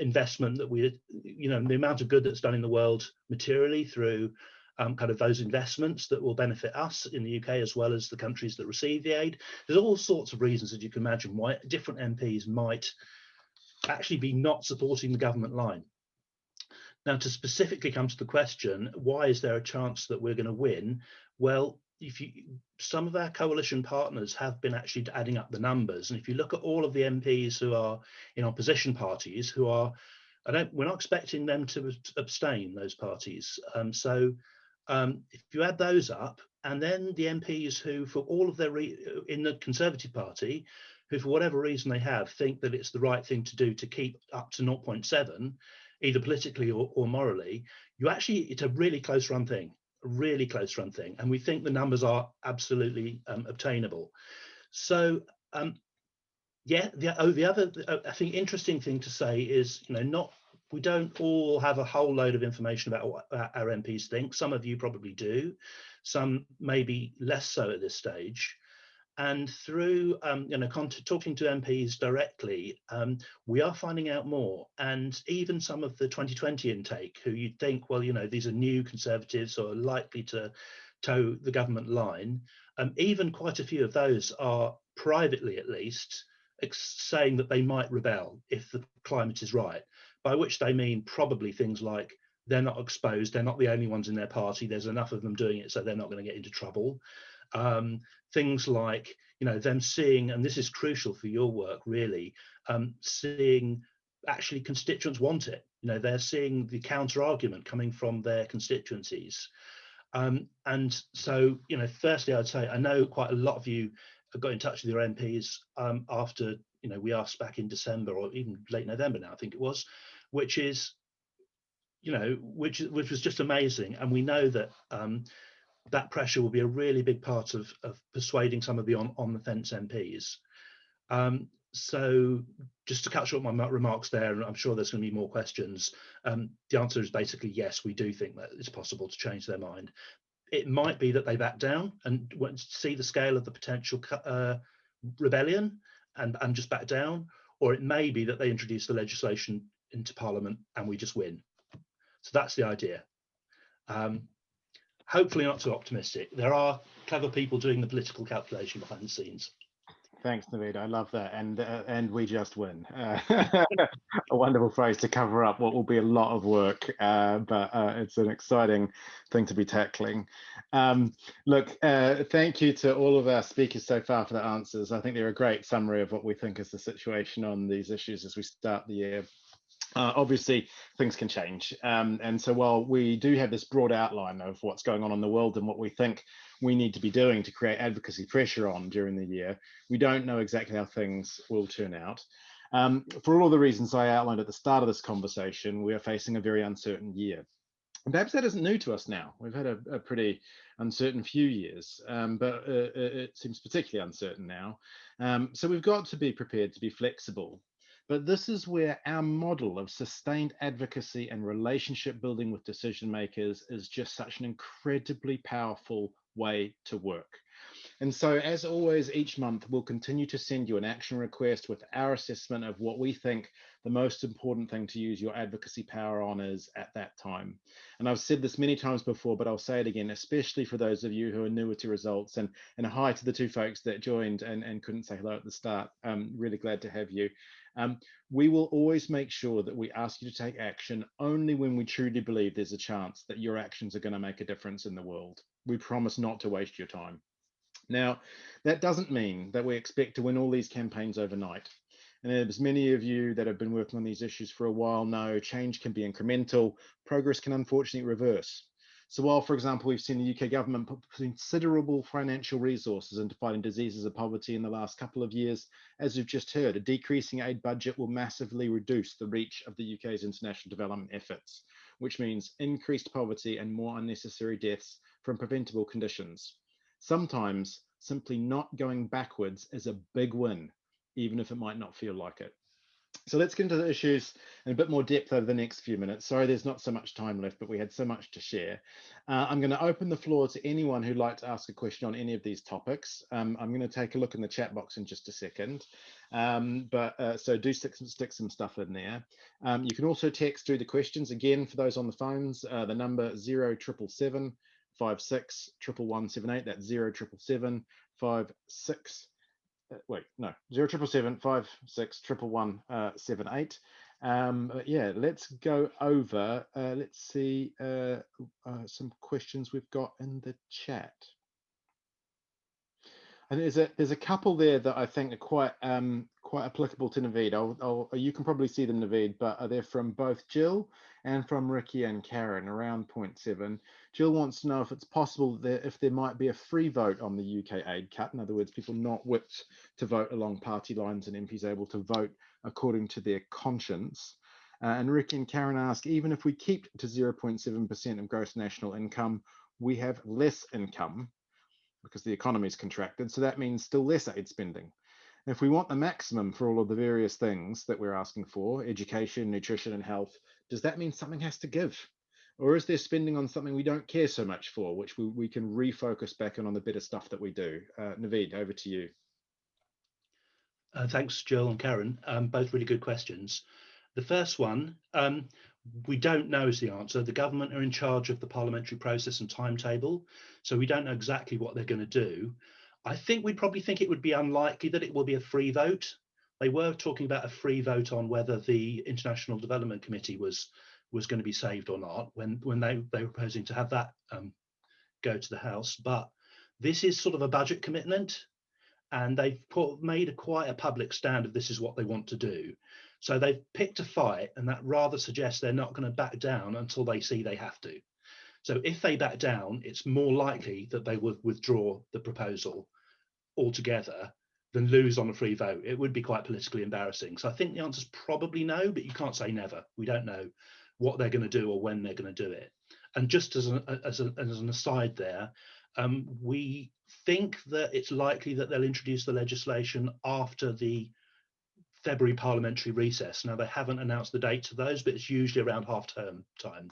investment that the amount of good that's done in the world materially through kind of those investments that will benefit us in the UK as well as the countries that receive the aid. There's all sorts of reasons that you can imagine why different MPs might actually be not supporting the government line. Now, to specifically come to the question, why is there a chance that we're going to win? Well, some of our coalition partners have been actually adding up the numbers, and if you look at all of the MPs who are in opposition parties, we're not expecting them to abstain, those parties. If you add those up, and then the MPs who, for all of their in the Conservative Party, who for whatever reason they have, think that it's the right thing to do to keep up to 0.7, either politically or morally, it's a really close run thing. Really close run thing, and we think the numbers are absolutely obtainable. So the other I think interesting thing to say is we don't all have a whole load of information about what our MPs think. Some of you probably do, some maybe less so at this stage. And through talking to MPs directly, we are finding out more. And even some of the 2020 intake, who you'd think, well, these are new Conservatives or are likely to toe the government line, even quite a few of those are privately, at least, saying that they might rebel if the climate is right, by which they mean probably things like they're not exposed, they're not the only ones in their party, there's enough of them doing it, so they're not going to get into trouble. Things like, you know, them seeing, and this is crucial for your work really, seeing actually constituents want it. You know, they're seeing the counter argument coming from their constituencies. And so, you know, firstly, I'd say I know quite a lot of you have got in touch with your MPs after, you know, we asked back in December or even late November now, I think it was, which is, you know, which was just amazing. And we know that that pressure will be a really big part of persuading some of the on the fence MPs. So just to cut short my remarks there, and I'm sure there's going to be more questions, the answer is basically yes, we do think that it's possible to change their mind. It might be that they back down and see the scale of the potential rebellion and just back down, or it may be that they introduce the legislation into Parliament and we just win. So that's the idea. Hopefully not too optimistic. There are clever people doing the political calculation behind the scenes. Thanks, Naveed. I love that. And we just win. A wonderful phrase to cover up what will be a lot of work, but it's an exciting thing to be tackling. Look, thank you to all of our speakers so far for the answers. I think they're a great summary of what we think is the situation on these issues as we start the year. Obviously, things can change. And so while we do have this broad outline of what's going on in the world and what we think we need to be doing to create advocacy pressure on during the year, we don't know exactly how things will turn out. For all of the reasons I outlined at the start of this conversation, we are facing a very uncertain year. And perhaps that isn't new to us now. We've had a pretty uncertain few years, but it seems particularly uncertain now. So we've got to be prepared to be flexible. But this is where our model of sustained advocacy and relationship building with decision makers is just such an incredibly powerful way to work. And so, as always, each month we'll continue to send you an action request with our assessment of what we think the most important thing to use your advocacy power on is at that time. And I've said this many times before, but I'll say it again, especially for those of you who are newer to results, and hi to the two folks that joined and couldn't say hello at the start. I'm really glad to have you. We will always make sure that we ask you to take action only when we truly believe there's a chance that your actions are going to make a difference in the world. We promise not to waste your time. Now, that doesn't mean that we expect to win all these campaigns overnight. And as many of you that have been working on these issues for a while know, change can be incremental. Progress can unfortunately reverse. So while, for example, we've seen the UK government put considerable financial resources into fighting diseases of poverty in the last couple of years, as we've just heard, a decreasing aid budget will massively reduce the reach of the UK's international development efforts, which means increased poverty and more unnecessary deaths from preventable conditions. Sometimes simply not going backwards is a big win, even if it might not feel like it. So let's get into the issues in a bit more depth over the next few minutes. Sorry, there's not so much time left, but we had so much to share. I'm going to open the floor to anyone who'd like to ask a question on any of these topics. I'm going to take a look in the chat box in just a second, so do stick some stuff in there. You can also text through the questions. Again, for those on the phones, the number 0777 56 11178. That's 0777 56. Wait, no, 0777 56 11178. Yeah, let's go over. Let's see some questions we've got in the chat. And there's a couple there that I think are quite applicable to Naveed. You can probably see them, Naveed, but they're from both Jill and from Ricky and Karen around point 7. Jill wants to know if it's possible that if there might be a free vote on the UK aid cut. In other words, people not whipped to vote along party lines and MPs able to vote according to their conscience. And Ricky and Karen ask, even if we keep to 0.7% of gross national income, we have less income because the economy is contracted. So that means still less aid spending. If we want the maximum for all of the various things that we're asking for, education, nutrition, and health, does that mean something has to give? Or is there spending on something we don't care so much for, which we can refocus back on the better stuff that we do? Naveed, over to you. Thanks, Jill and Karen. Both really good questions. The first one, we don't know is the answer. The government are in charge of the parliamentary process and timetable, so we don't know exactly what they're going to do. I think we probably think it would be unlikely that it will be a free vote. They were talking about a free vote on whether the International Development Committee was going to be saved or not when they were proposing to have that go to the House. But This is sort of a budget commitment, and they've made quite a public stand of this is what they want to do. So they've picked a fight, and that rather suggests they're not going to back down until they see they have to. So if they back down, it's more likely that they would withdraw the proposal altogether than lose on a free vote. It would be quite politically embarrassing. So I think the answer is probably no, but you can't say never. We don't know what they're going to do or when they're going to do it. And just as an aside there, we think that it's likely that they'll introduce the legislation after the February parliamentary recess. Now, they haven't announced the dates of those, but it's usually around half-term time.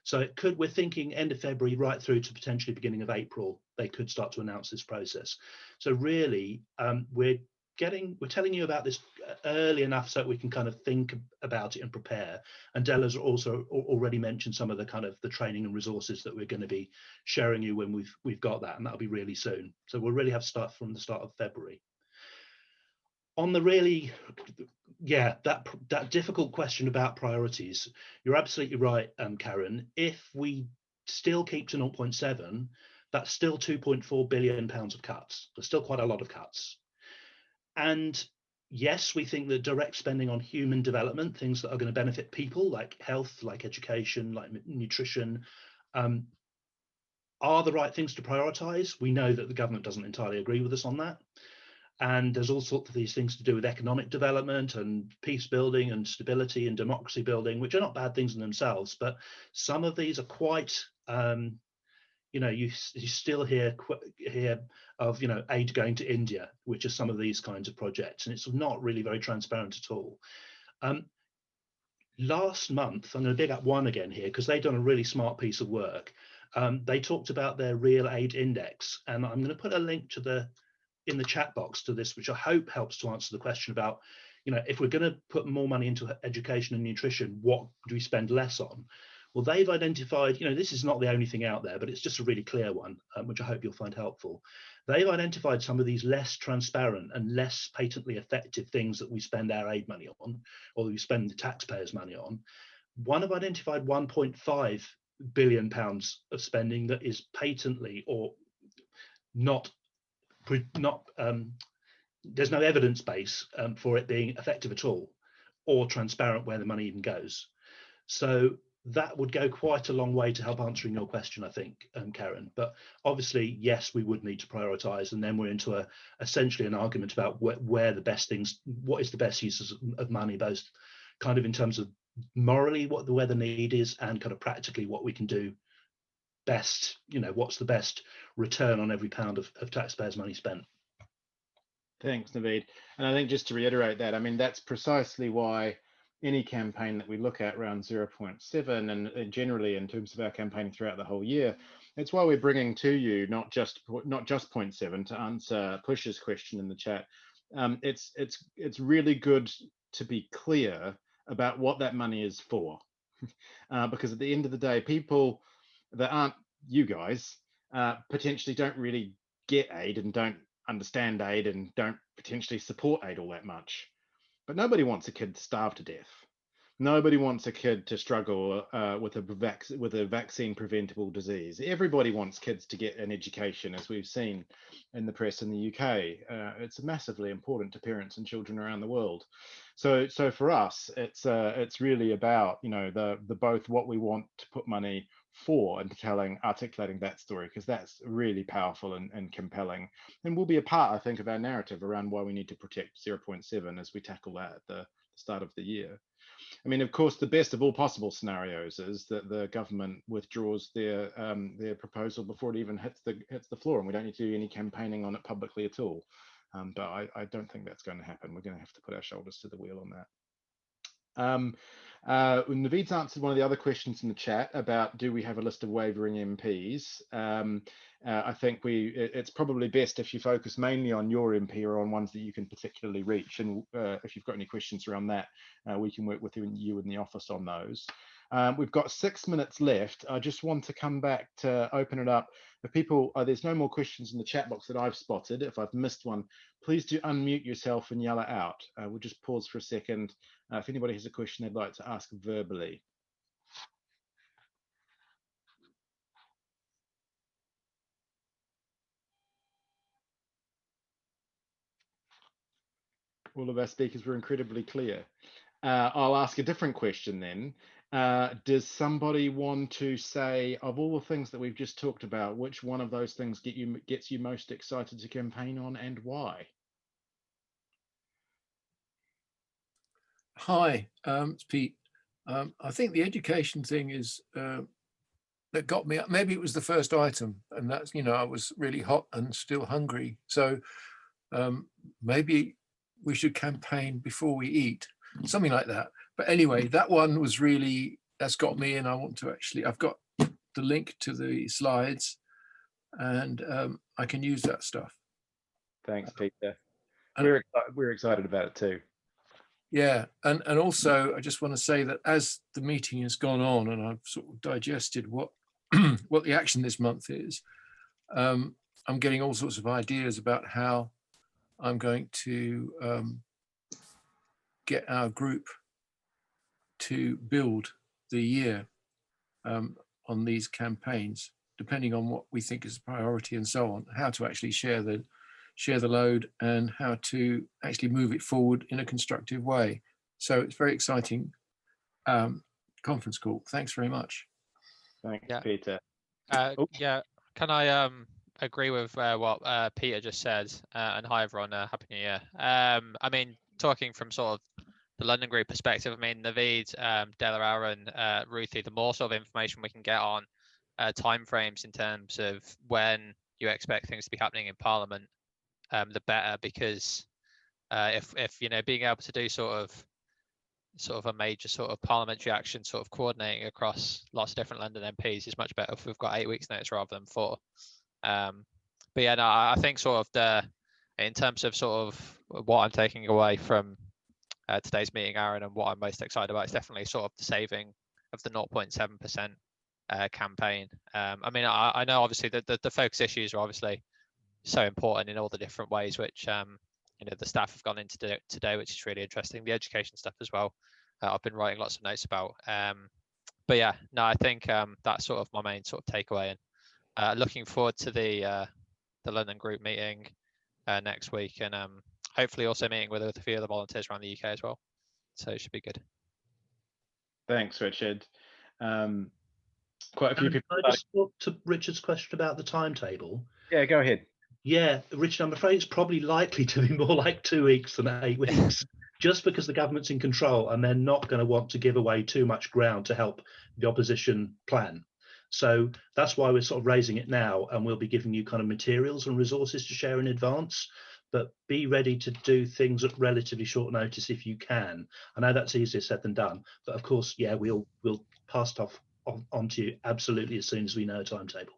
So it could, we're thinking end of February right through to potentially beginning of April, they could start to announce this process. So really, we're telling you about this early enough so that we can kind of think about it and prepare. And Della's also already mentioned some of the kind of the training and resources that we're going to be sharing you when we've got that, and that'll be really soon. So we'll really have stuff from the start of February. On the really, yeah, that difficult question about priorities, you're absolutely right, Karen. If we still keep to 0.7, that's still 2.4 billion pounds of cuts. There's still quite a lot of cuts. And yes, we think that direct spending on human development, things that are going to benefit people like health, like education, like nutrition, are the right things to prioritise. We know that the government doesn't entirely agree with us on that. And there's all sorts of these things to do with economic development and peace building and stability and democracy building, which are not bad things in themselves, but some of these are quite, you know, you still hear of, you know, aid going to India, which are some of these kinds of projects, and it's not really very transparent at all. Last month, I'm going to big up one again here because they've done a really smart piece of work. They talked about their real aid index, and I'm going to put a link to in the chat box to this, which I hope helps to answer the question about, you know, if we're going to put more money into education and nutrition, what do we spend less on? Well, they've identified, you know, this is not the only thing out there, but it's just a really clear one, which I hope you'll find helpful. They've identified some of these less transparent and less patently effective things that we spend our aid money on, or that we spend the taxpayers' money on. One have identified 1.5 billion pounds of spending that is patently or not there's no evidence base for it being effective at all or transparent where the money even goes. So that would go quite a long way to help answering your question, I think, Karen. But obviously, yes, we would need to prioritise, and then we're into essentially an argument about where the best things, what is the best uses of money, both kind of in terms of morally where the need is and kind of practically what we can do best, you know, what's the best return on every pound of taxpayers' money spent. Thanks, Naveed. And I think just to reiterate that, I mean, that's precisely why any campaign that we look at around 0.7 and generally in terms of our campaigning throughout the whole year, it's why we're bringing to you not just 0.7 to answer Push's question in the chat. It's really good to be clear about what that money is for, because at the end of the day, people that aren't you guys potentially don't really get aid and don't understand aid and don't potentially support aid all that much. But nobody wants a kid to starve to death. Nobody wants a kid to struggle with a vaccine preventable disease. Everybody wants kids to get an education, as we've seen in the press in the UK. It's massively important to parents and children around the world. So for us, it's really about, you know, the both what we want to put money for and articulating that story, because that's really powerful and compelling, and will be a part, I think, of our narrative around why we need to protect 0.7 as we tackle that at the start of the year. I mean, of course, the best of all possible scenarios is that the government withdraws their proposal before it even hits the floor, and we don't need to do any campaigning on it publicly at all. But I don't think that's going to happen. We're going to have to put our shoulders to the wheel on that. Naveed's answered one of the other questions in the chat about do we have a list of wavering MPs. I think it's probably best if you focus mainly on your MP or on ones that you can particularly reach, and if you've got any questions around that, we can work with you in the office on those. We've got 6 minutes left. I just want to come back to open it up. If people, there's no more questions in the chat box that I've spotted. If I've missed one, please do unmute yourself and yell it out. We'll just pause for a second. If anybody has a question they'd like to ask verbally. all of our speakers were incredibly clear. I'll ask a different question then. Does somebody want to say, of all the things that we've just talked about, which one of those things gets you most excited to campaign on, and why? Hi, it's Pete. I think the education thing is that got me. Maybe it was the first item, and that's, you know, I was really hot and still hungry. So maybe we should campaign before we eat, something like that. But anyway, that one was really, that's got me, and I want to actually, I've got the link to the slides, and I can use that stuff. Thanks, Peter. And We're excited about it too. yeah, and also I just want to say that as the meeting has gone on and I've sort of digested what what the action this month is, I'm getting all sorts of ideas about how I'm going to get our group to build the year on these campaigns, depending on what we think is a priority and so on, how to actually share the load and how to actually move it forward in a constructive way. So it's very exciting conference call. Thanks very much. Thanks, Peter. Yeah, can I agree with what Peter just said? And hi everyone, Happy New Year. I mean, talking from sort of the London group perspective, I mean, Naveed, Della, Aaron, Ruthie, the more sort of information we can get on timeframes in terms of when you expect things to be happening in Parliament, the better, because if you know, being able to do sort of a major sort of parliamentary action sort of coordinating across lots of different London MPs is much better if we've got 8 weeks notice rather than 4. But yeah, no, I think sort of in terms of sort of what I'm taking away from today's meeting, Aaron, and what I'm most excited about is definitely sort of the saving of the 0.7% campaign. I mean, I know obviously the focus issues are obviously so important in all the different ways which you know, the staff have gone into today, which is really interesting. The education stuff as well, I've been writing lots of notes about. But yeah, no, I think that's sort of my main sort of takeaway, and looking forward to the London group meeting next week, and hopefully also meeting with a few other volunteers around the UK as well. So it should be good. Thanks, Richard. Quite a few people. Can I just talk to Richard's question about the timetable? Yeah, go ahead. Yeah, Richard, I'm afraid it's probably likely to be more like 2 weeks than 8 weeks, just because the government's in control and they're not going to want to give away too much ground to help the opposition plan. So that's why we're sort of raising it now, and we'll be giving you kind of materials and resources to share in advance. But be ready to do things at relatively short notice if you can. I know that's easier said than done, but of course, yeah, we'll pass stuff on to you absolutely as soon as we know a timetable.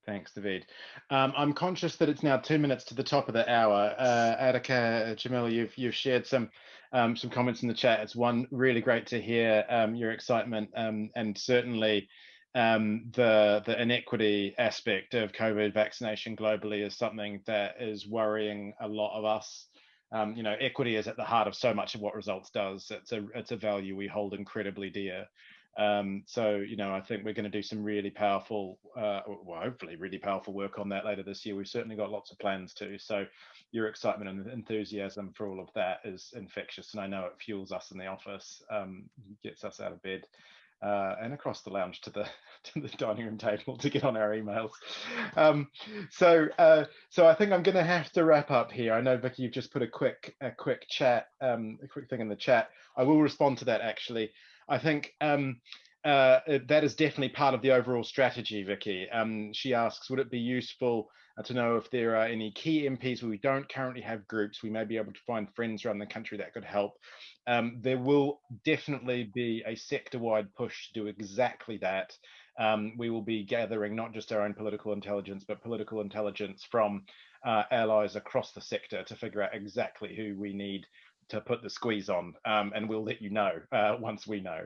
Thanks, Naveed. I'm conscious that it's now 2 minutes to the top of the hour. Attica, Jamila, you've shared some comments in the chat. It's really great to hear your excitement, and certainly the inequity aspect of COVID vaccination globally is something that is worrying a lot of us. You know, equity is at the heart of so much of what Results does. It's a value we hold incredibly dear. So, you know, I think we're going to do some really powerful, well, hopefully really powerful work on that later this year. We've certainly got lots of plans too. So your excitement and enthusiasm for all of that is infectious. And I know it fuels us in the office, gets us out of bed and across the lounge to the dining room table to get on our emails. So I think I'm going to have to wrap up here. I know, Vicky, you've just put a quick chat, a quick thing in the chat. I will respond to that actually. I think that is definitely part of the overall strategy, Vicky. She asks, would it be useful to know if there are any key MPs where we don't currently have groups? We may be able to find friends around the country that could help. There will definitely be a sector-wide push to do exactly that. We will be gathering not just our own political intelligence, but political intelligence from allies across the sector to figure out exactly who we need to put the squeeze on, and we'll let you know once we know.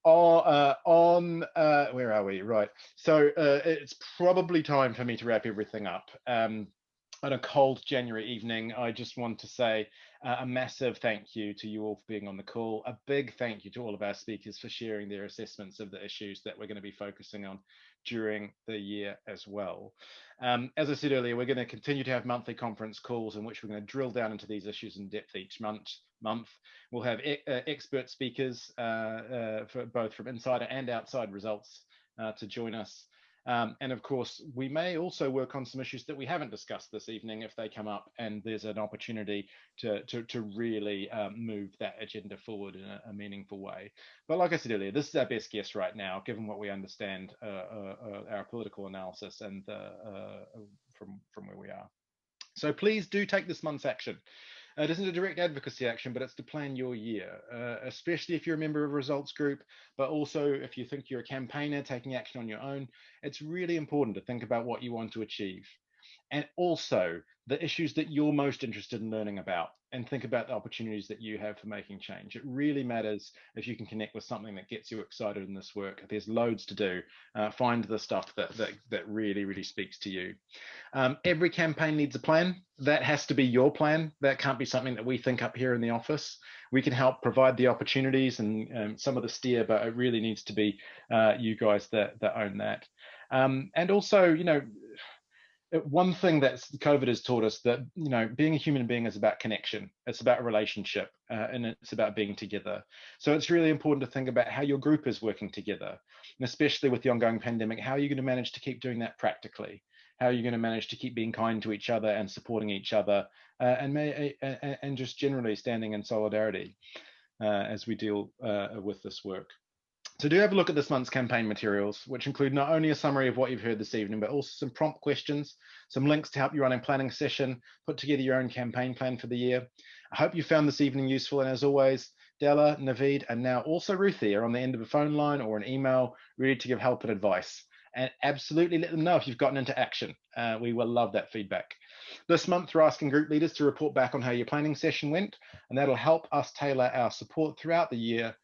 Where are we? Right. So it's probably time for me to wrap everything up. On a cold January evening, I just want to say A massive thank you to you all for being on the call. A big thank you to all of our speakers for sharing their assessments of the issues that we're going to be focusing on during the year as well. As I said earlier, we're going to continue to have monthly conference calls in which we're going to drill down into these issues in depth each month. We'll have expert speakers for both from insider and outside results to join us. And of course, we may also work on some issues that we haven't discussed this evening if they come up and there's an opportunity to really move that agenda forward in a meaningful way. But like I said earlier, this is our best guess right now, given what we understand our political analysis and from where we are. So please do take this month's action. It isn't a direct advocacy action, but it's to plan your year, especially if you're a member of a results group, but also if you think you're a campaigner taking action on your own. It's really important to think about what you want to achieve, and also the issues that you're most interested in learning about, and think about the opportunities that you have for making change. It really matters if you can connect with something that gets you excited in this work. There's loads to do. Find the stuff that really speaks to you. Every campaign needs a plan. That has to be your plan. That can't be something that we think up here in the office. We can help provide the opportunities and some of the steer, but it really needs to be you guys that own that. And also, you know, one thing that COVID has taught us, that, you know, being a human being is about connection. It's about a relationship, and it's about being together. So it's really important to think about how your group is working together, and especially with the ongoing pandemic, how are you going to manage to keep doing that practically? How are you going to manage to keep being kind to each other and supporting each other, and just generally standing in solidarity as we deal with this work? So do have a look at this month's campaign materials, which include not only a summary of what you've heard this evening, but also some prompt questions, some links to help you run a planning session, put together your own campaign plan for the year. I hope you found this evening useful, and as always, Della, Naveed, and now also Ruthie are on the end of a phone line or an email, ready to give help and advice. And absolutely let them know if you've gotten into action. We will love that feedback. This month, we're asking group leaders to report back on how your planning session went, and that'll help us tailor our support throughout the year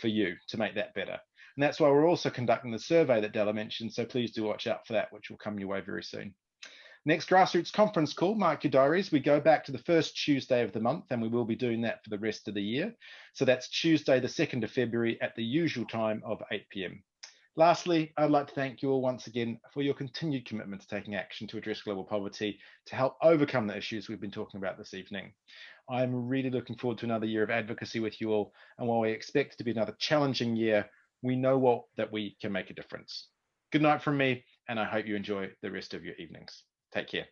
for you to make that better. And that's why we're also conducting the survey that Della mentioned, so please do watch out for that, which will come your way very soon. Next Grassroots conference call, mark your diaries. We go back to the first Tuesday of the month, and we will be doing that for the rest of the year. So that's Tuesday, the 2nd of February at the usual time of 8 p.m. Lastly, I'd like to thank you all once again for your continued commitment to taking action to address global poverty, to help overcome the issues we've been talking about this evening. I'm really looking forward to another year of advocacy with you all, and while we expect it to be another challenging year, we know that we can make a difference. Good night from me, and I hope you enjoy the rest of your evenings. Take care.